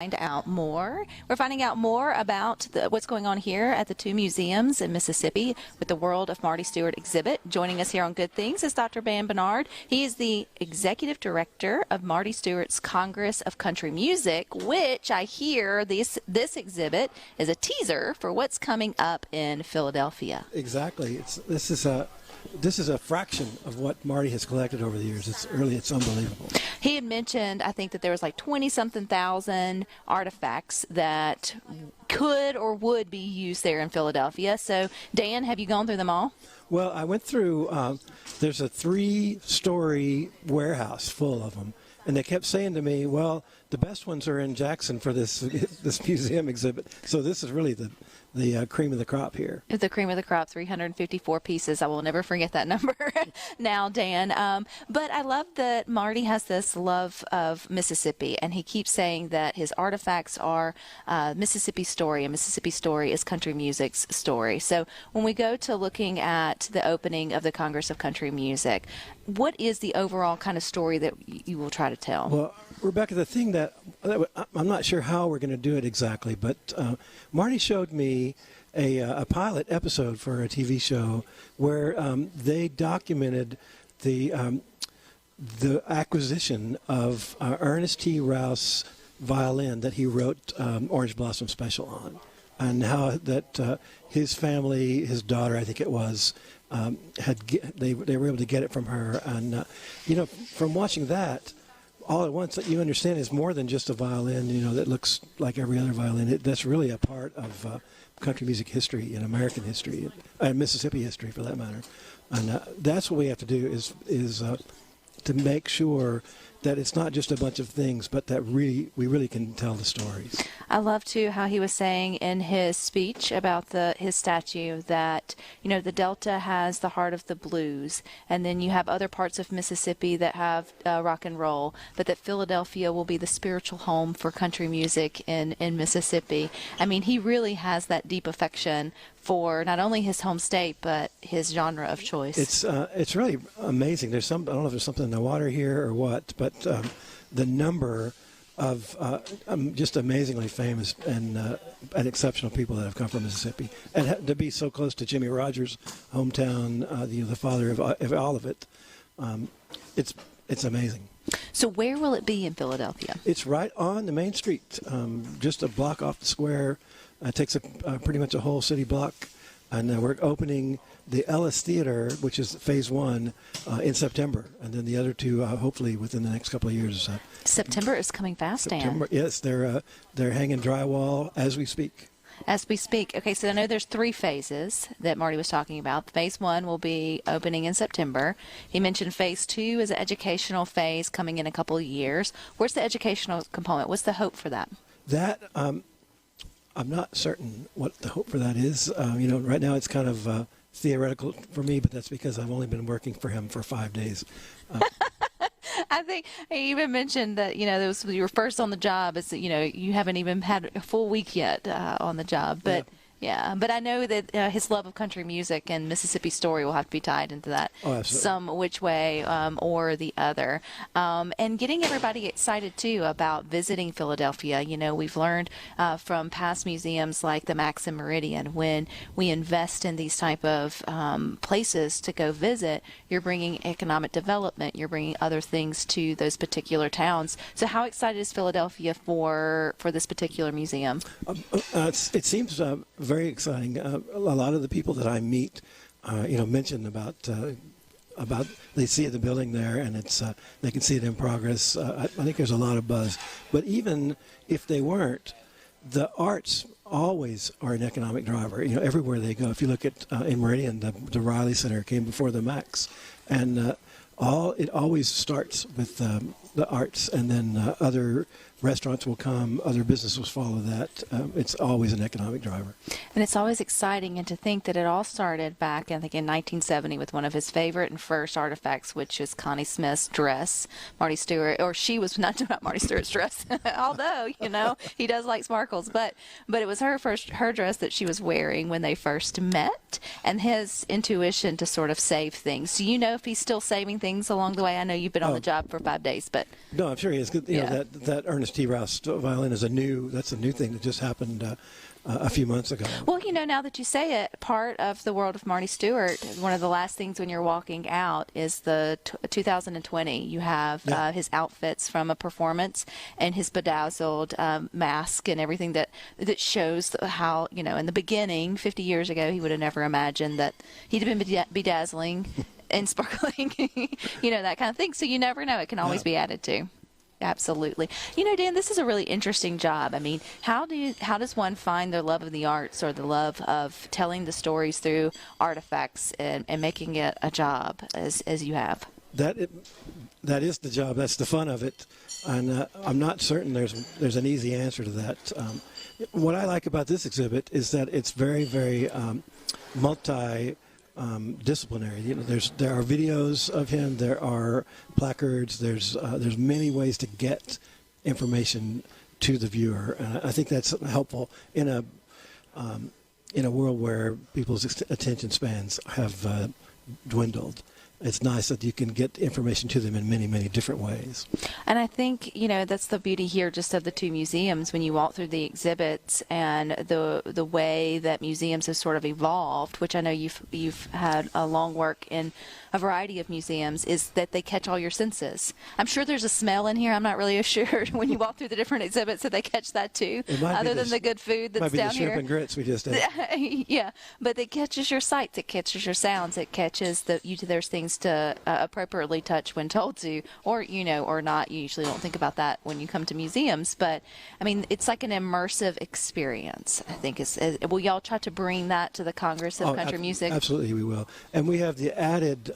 Find out more. We're finding out more about what's going on here at the two museums in Mississippi with the World of Marty Stuart exhibit. Joining us here on Good Things is Dr. Barnard. He is the executive director of Marty Stuart's Congress of Country Music, which I hear this exhibit is a teaser for what's coming up in Philadelphia. Exactly. This is a fraction of what Marty has collected over the years. It's unbelievable. He had mentioned, I think, that there was like 20-something thousand artifacts that could or would be used there in Philadelphia. So, Dan, have you gone through them all? Well, I went through, there's a 3-story warehouse full of them. And they kept saying to me, well, the best ones are in Jackson for this museum exhibit. So this is really the cream of the crop here. It's the cream of the crop, 354 pieces. I will never forget that number now, Dan. But I love that Marty has this love of Mississippi, and he keeps saying that his artifacts are Mississippi's story, and Mississippi's story is country music's story. So when we go to looking at the opening of the Congress of Country Music, what is the overall kind of story that you will try to tell? Well, Rebecca, the thing that I'm not sure how we're going to do it exactly, but Marty showed me a pilot episode for a TV show where they documented the acquisition of Ernest T. Rouse violin that he wrote Orange Blossom Special on, and how that his family, his daughter, I think it was, they were able to get it from her, and from watching that. All at once, you understand, is more than just a violin, that looks like every other violin. That's really a part of country music history and American history, and Mississippi history, for that matter. And that's what we have to do is to make sure that it's not just a bunch of things, but that we really can tell the stories. I love, too, how he was saying in his speech about his statue that, the Delta has the heart of the blues, and then you have other parts of Mississippi that have rock and roll, but that Philadelphia will be the spiritual home for country music in Mississippi. I mean, he really has that deep affection for not only his home state, but his genre of choice. It's really amazing. I don't know if there's something in the water here or what, but the number of just amazingly famous and exceptional people that have come from Mississippi, and to be so close to Jimmy Rogers' hometown, the father of all of it, it's amazing. So where will it be in Philadelphia? It's right on the main street, just a block off the square. It takes pretty much a whole city block, and we're opening the Ellis Theater, which is phase 1, in September, and then the other two hopefully within the next couple of years. September is coming fast, Dan. Yes, they're hanging drywall as we speak. As we speak. Okay, so I know there's 3 phases that Marty was talking about. Phase 1 will be opening in September. He mentioned phase 2 is an educational phase coming in a couple of years. Where's the educational component? What's the hope for that? That I'm not certain what the hope for that is. Right now it's kind of theoretical for me, but that's because I've only been working for him for 5 days. I think he even mentioned that, you were first on the job. It's, you haven't even had a full week yet on the job. But yeah, but I know that his love of country music and Mississippi story will have to be tied into that some which way or the other. And getting everybody excited, too, about visiting Philadelphia. We've learned from past museums like the Maxim Meridian, when we invest in these type of places to go visit, you're bringing economic development, you're bringing other things to those particular towns. So how excited is Philadelphia for this particular museum? It seems very exciting. A lot of the people that I meet, mention about they see the building there, and it's they can see it in progress. I think there's a lot of buzz. But even if they weren't, the arts always are an economic driver. Everywhere they go. If you look at in Meridian, the Riley Center came before the Max, and it always starts with the arts, and then other restaurants will come, other businesses will follow that. It's always an economic driver. And it's always exciting, and to think that it all started back, I think, in 1970 with one of his favorite and first artifacts, which is Connie Smith's dress. Marty Stuart, or she was not about Marty Stuart's dress, although, he does like sparkles, but it was her dress that she was wearing when they first met, and his intuition to sort of save things. Do you know if he's still saving things along the way? I know you've been on the job for 5 days, but No, I'm sure he is. You know, that Ernest T. Rouse violin is that's a new thing that just happened a few months ago. Well, you know, now that you say it, part of the World of Marty Stuart, one of the last things when you're walking out is the 2020. You have his outfits from a performance and his bedazzled mask and everything that shows how, you know, in the beginning, 50 years ago, he would have never imagined that he'd have been bedazzling and sparkling, you know, that kind of thing. So you never know. It can always be added to. Absolutely. You know, Dan, this is a really interesting job. I mean, how does one find their love of the arts or the love of telling the stories through artifacts and making it a job as you have? That is the job. That's the fun of it. And I'm not certain there's an easy answer to that. What I like about this exhibit is that it's very, very disciplinary. You know, there are videos of him. There are placards. There's many ways to get information to the viewer, and I think that's helpful in a world where people's attention spans have dwindled. It's nice that you can get information to them in many, many different ways. And I think, you know, that's the beauty here just of the two museums when you walk through the exhibits and the way that museums have sort of evolved, which I know you've had a long work in a variety of museums, is that they catch all your senses. I'm sure there's a smell in here. I'm not really sure when you walk through the different exhibits that they catch that too, other than the good food that's down here. Might be the shrimp and grits we just ate. Yeah, but it catches your sights, it catches your sounds, it catches there's things to appropriately touch when told to, or, you know, or not. You usually don't think about that when you come to museums, but I mean, it's like an immersive experience. I think will y'all try to bring that to the Congress of Country Music? Absolutely, we will. And we have the added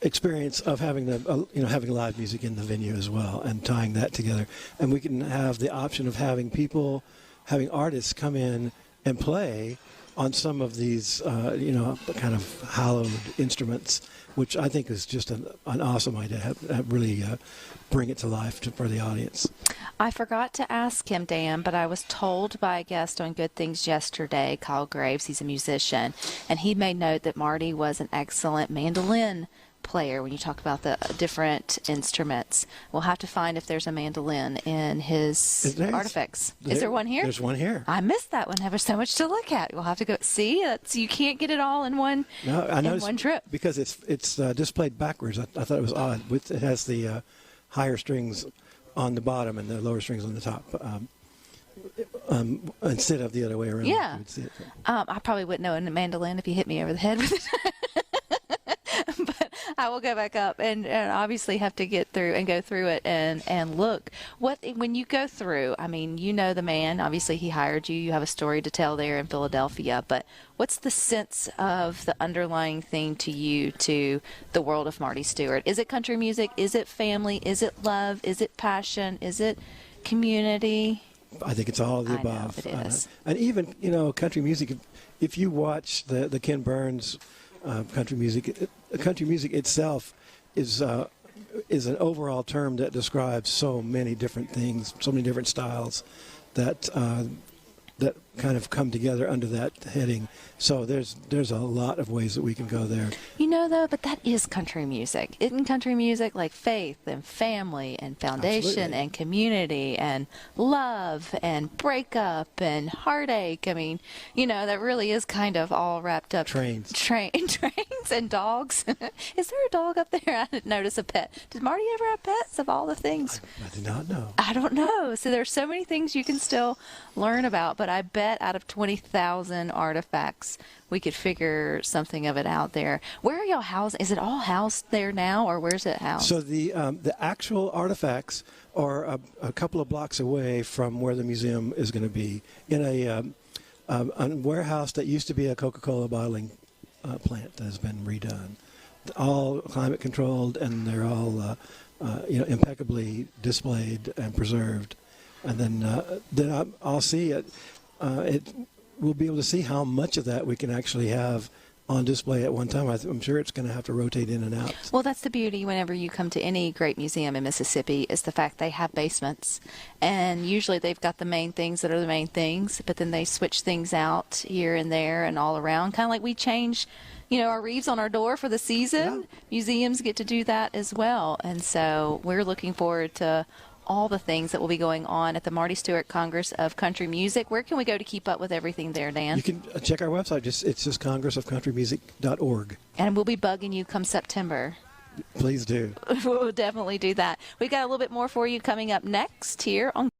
experience of having having live music in the venue as well, and tying that together. And we can have the option of having artists come in and play on some of these, kind of hallowed instruments, which I think is just an awesome idea. Have really bring it to life for the audience. I forgot to ask him, Dan, but I was told by a guest on Good Things yesterday, Kyle Graves, he's a musician, and he made note that Marty was an excellent mandolin player when you talk about the different instruments. We'll have to find if there's a mandolin in his artifacts. Is there one here? There's one here. I missed that one. There's so much to look at. We'll have to go see. You can't get it all in one trip. Because it's displayed backwards. I thought it was odd. It has the higher strings on the bottom and the lower strings on the top. Instead of the other way around. Yeah. You would see it. I probably wouldn't know a mandolin if you hit me over the head with it. But I will go back up and obviously have to get through and go through it and look. When you go through, I mean, you know the man. Obviously, he hired you. You have a story to tell there in Philadelphia. But what's the sense of the underlying theme to you, to the World of Marty Stuart? Is it country music? Is it family? Is it love? Is it passion? Is it community? I think it's all of the above. I know it is. And even, country music, if you watch the Ken Burns country music itself is an overall term that describes so many different things, so many different styles that kind of come together under that heading. So there's a lot of ways that we can go there. But that is country music. Isn't country music like faith and family and foundation Absolutely. And community and love and breakup and heartache? I mean, that really is kind of all wrapped up. Trains and dogs. Is there a dog up there? I didn't notice a pet. Did Marty ever have pets of all the things? I do not know. I don't know. So there's so many things you can still learn about, but I bet out of 20,000 artifacts, we could figure something of it out there. Where are y'all housed? Is it all housed there now, or where's it housed? So the actual artifacts are a couple of blocks away from where the museum is going to be, in a warehouse that used to be a Coca-Cola bottling plant that has been redone. All climate controlled, and they're all impeccably displayed and preserved. And then I'll see it. We'll be able to see how much of that we can actually have on display at one time. I'm sure it's going to have to rotate in and out. Well, that's the beauty whenever you come to any great museum in Mississippi is the fact they have basements. And usually they've got the main things that are the main things, but then they switch things out here and there and all around. Kind of like we change, our wreaths on our door for the season. Yeah. Museums get to do that as well. And so we're looking forward to all the things that will be going on at the Marty Stuart Congress of Country Music. Where can we go to keep up with everything there, Dan? You can check our website. It's just congressofcountrymusic.org. And we'll be bugging you come September. Please do. We'll definitely do that. We've got a little bit more for you coming up next here on